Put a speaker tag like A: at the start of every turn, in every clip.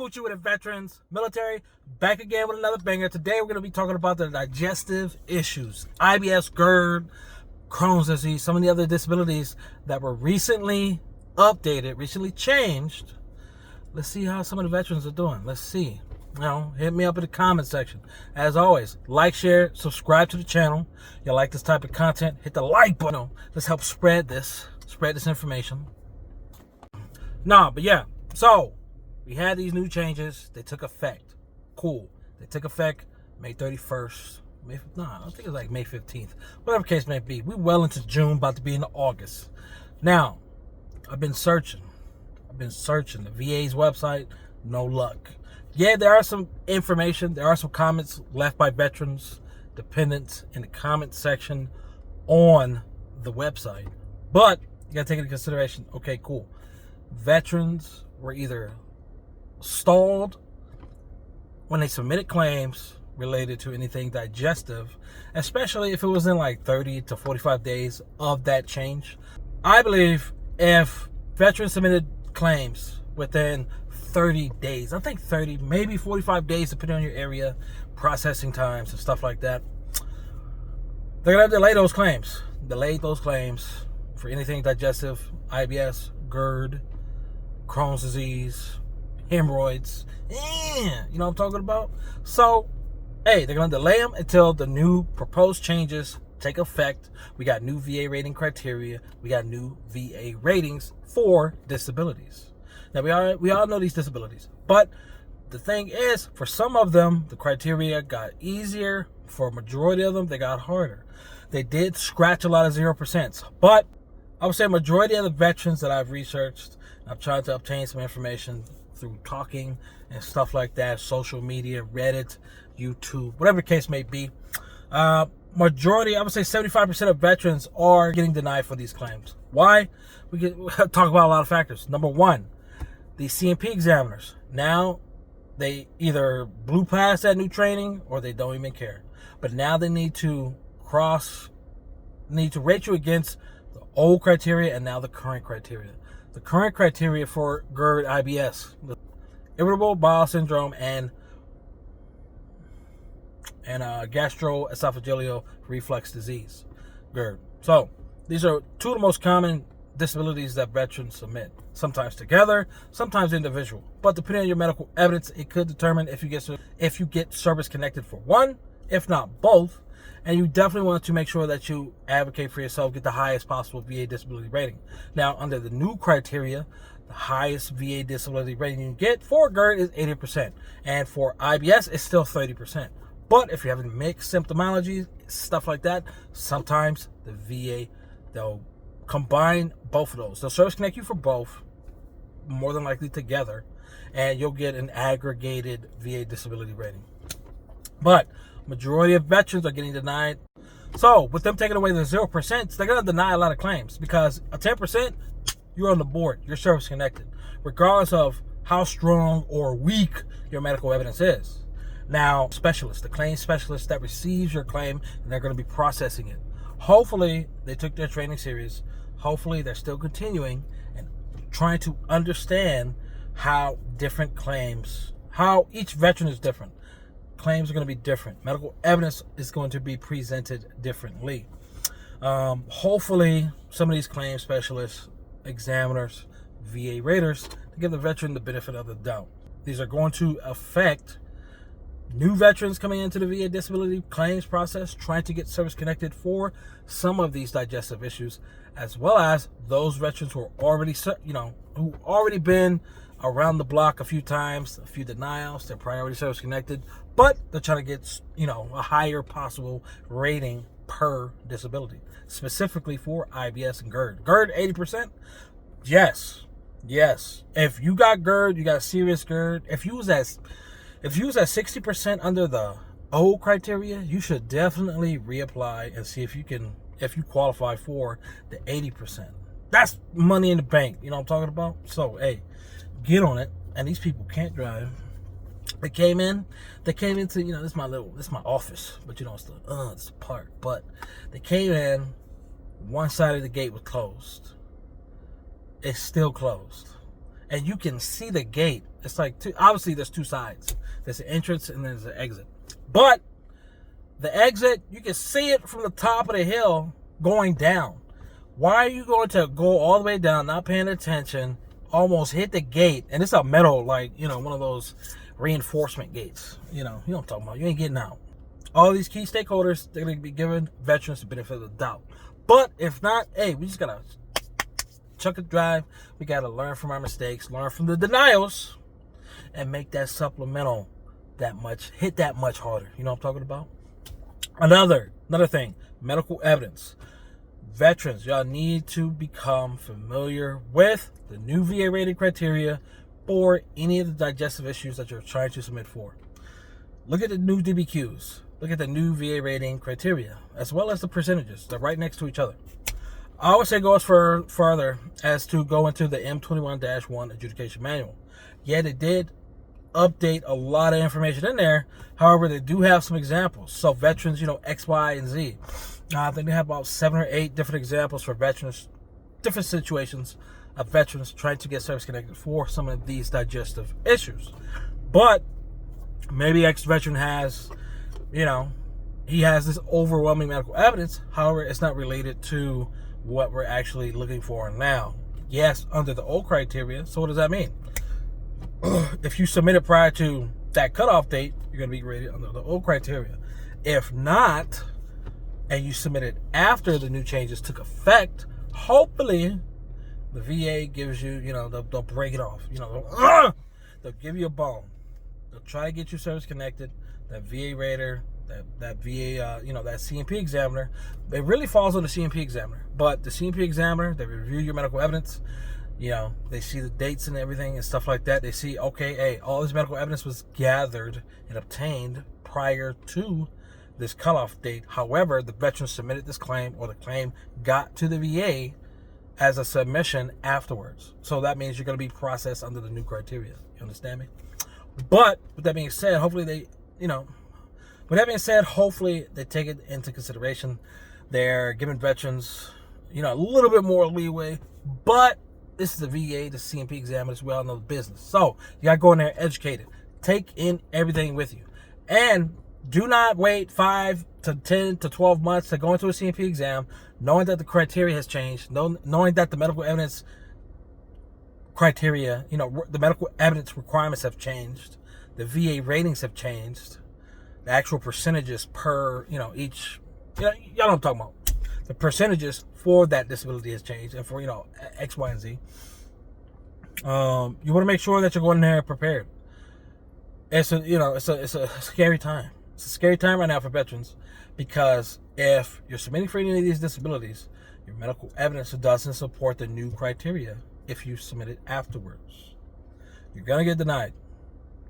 A: Scoochie with it, veterans, military, back again with another banger. Today we're going to be talking about the digestive issues, IBS, GERD, Crohn's disease, some of the other disabilities that were recently updated, recently changed. Let's see how some of the veterans are doing. Let's see. Hit me up in the comment section. As always, like, share, subscribe to the channel. You like this type of content, hit the like button. Let's help spread this information. But yeah, so we had these new changes. They took effect. Cool. They took effect May 31st. I think it was like May 15th. Whatever case may be. We're well into June, about to be into August. Now, I've been searching the VA's website. No luck. Yeah, there are some information. There are some comments left by veterans, dependents in the comment section on the website. But you got to take into consideration, okay, cool. Veterans were either stalled when they submitted claims related to anything digestive, especially if it was in like 30 to 45 days of that change. I believe if veterans submitted claims within 30 days, I think 30, maybe 45 days, depending on your area, processing times and stuff like that, they're going to delay those claims. Delay those claims for anything digestive, IBS, GERD, Crohn's disease, hemorrhoids. You know what I'm talking about? So, hey, they're going to delay them until the new proposed changes take effect. We got new VA rating criteria. We got new VA ratings for disabilities. Now, we all know these disabilities. But the thing is, for some of them, the criteria got easier. For a majority of them, they got harder. They did scratch a lot of 0%. But I would say majority of the veterans that I've researched, I've tried to obtain some information through talking and stuff like that, social media, Reddit, YouTube, whatever the case may be. Majority, I would say 75% of veterans are getting denied for these claims. Why? We talk about a lot of factors. Number one, the CMP examiners. Now, they either blew past that new training or they don't even care. But now they need to rate you against the old criteria and now the current criteria. The current criteria for GERD, IBS, irritable bowel syndrome, and gastroesophageal reflux disease, GERD. So these are two of the most common disabilities that veterans submit. Sometimes together, sometimes individual. But depending on your medical evidence, it could determine if you get service connected for one, if not both. And you definitely want to make sure that you advocate for yourself, get the highest possible VA disability rating. Now, under the new criteria, the highest VA disability rating you can get for GERD is 80%. And for IBS, it's still 30%. But if you're having mixed symptomology, stuff like that, sometimes the VA, they'll combine both of those. They'll service connect you for both, more than likely together, and you'll get an aggregated VA disability rating. But majority of veterans are getting denied. So with them taking away the 0%, they're going to deny a lot of claims because a 10%, you're on the board. You're service connected, regardless of how strong or weak your medical evidence is. Now, the claim specialist that receives your claim, and they're going to be processing it. Hopefully, they took their training serious. Hopefully, they're still continuing and trying to understand how different claims, how each veteran is different. Claims are going to be different. Medical evidence is going to be presented differently. Hopefully, some of these claim specialists, examiners, VA raters, to give the veteran the benefit of the doubt. These are going to affect new veterans coming into the VA disability claims process, trying to get service connected for some of these digestive issues, as well as those veterans who are already been around the block a few times, a few denials, they're priority service connected, but they're trying to get, a higher possible rating per disability, specifically for IBS and GERD. GERD, 80%? Yes. If you got GERD, you got serious GERD. If you was at 60% under the old criteria, you should definitely reapply and see if you qualify for the 80%. That's money in the bank. You know what I'm talking about? So, hey, get on it. And these people can't drive. They came into, this is my office, but it's the park. But they came in, one side of the gate was closed. It's still closed. and you can see the gate. It's like obviously there's two sides. There's an entrance and there's an exit. But the exit, you can see it from the top of the hill going down. Why are you going to go all the way down, not paying attention, almost hit the gate? And it's a metal, like, you know, one of those reinforcement gates. You know what I'm talking about. You ain't getting out. All these key stakeholders, they're going to be giving veterans the benefit of the doubt. But if not, hey, we just got to chuck it drive. We got to learn from our mistakes, learn from the denials, and make that supplemental hit that much harder. You know what I'm talking about? Another thing, medical evidence. Veterans, y'all need to become familiar with the new VA rating criteria for any of the digestive issues that you're trying to submit for. Look at the new DBQs. Look at the new VA rating criteria, as well as the percentages. They're right next to each other. I would say go as further as to go into the M21-1 adjudication manual. Yeah, they did update a lot of information in there. However, they do have some examples. So veterans, X, Y, and Z. I think they have about 7 or 8 different examples for veterans, different situations of veterans trying to get service connected for some of these digestive issues. But maybe ex-veteran has, he has this overwhelming medical evidence. However, it's not related to what we're actually looking for now. Yes, under the old criteria. So what does that mean? If you submit it prior to that cutoff date, you're going to be rated under the old criteria. If not, and you submit it after the new changes took effect, hopefully the VA gives you, they'll break it off. They'll give you a bone. They'll try to get you service connected. That VA rater, that VA, that CMP examiner, it really falls on the CMP examiner. But the CMP examiner, they review your medical evidence. They see the dates and everything and stuff like that. They see, okay, hey, all this medical evidence was gathered and obtained prior to this cutoff date. However, the veteran submitted this claim, or the claim got to the VA as a submission afterwards. So that means you're going to be processed under the new criteria. You understand me? But with that being said, hopefully they take it into consideration. They're giving veterans, a little bit more leeway, but this is the VA, the CMP examiners. We all know the business. So you got to go in there educated. Take in everything with you. And do not wait 5 to 10 to 12 months to go into a CMP exam, knowing that the criteria has changed, knowing that the medical evidence criteria, the medical evidence requirements have changed, the VA ratings have changed, the actual percentages per, each, y'all know what I'm talking about. The percentages for that disability has changed, and for, X, Y, and Z. You want to make sure that you're going in there prepared. It's a scary time. It's a scary time right now for veterans, because if you're submitting for any of these disabilities, your medical evidence doesn't support the new criteria. If you submit it afterwards, you're going to get denied.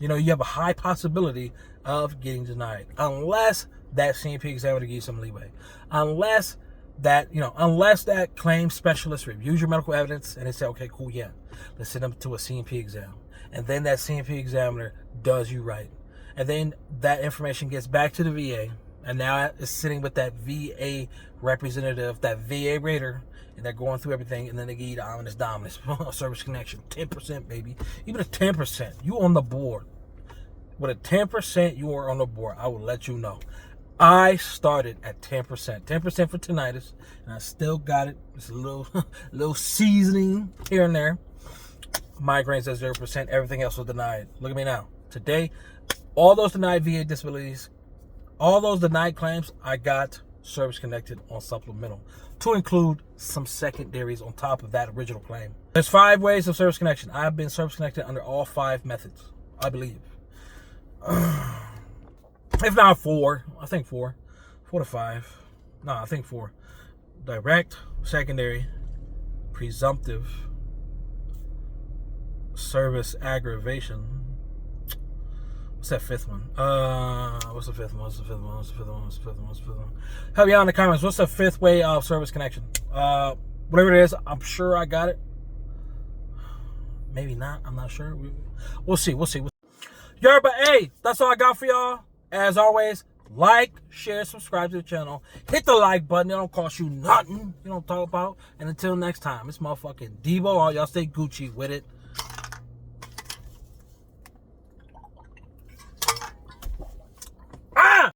A: You have a high possibility of getting denied, unless that CMP examiner gives you some leeway. Unless that claim specialist reviews your medical evidence and they say, okay, cool, yeah, let's send them to a CMP exam. And then that CMP examiner does you right. And then that information gets back to the VA, and now it's sitting with that VA representative, that VA rater, and they're going through everything, and then they give you the ominous dominance service connection, 10%, baby. Even a 10%, you on the board. With a 10%, you are on the board. I will let you know. I started at 10%. 10% for tinnitus, and I still got it. It's a little seasoning here and there. Migraines at 0%. Everything else was denied. Look at me now. Today, all those denied VA disabilities, all those denied claims, I got service connected on supplemental, to include some secondaries on top of that original claim. There's 5 ways of service connection. I've been service connected under all 5 methods, I believe. If not 4, I think 4 to 5. No, I think 4. Direct, secondary, presumptive, service aggravation. What's that 5th one? What's the 5th one? Help me out in the comments. What's the 5th way of service connection? Whatever it is, I'm sure I got it. Maybe not. I'm not sure. We'll see. Yo, but hey, that's all I got for y'all. As always, like, share, subscribe to the channel. Hit the like button. It don't cost you nothing. You don't talk about. And until next time, it's motherfucking Debo. Y'all stay Gucci with it.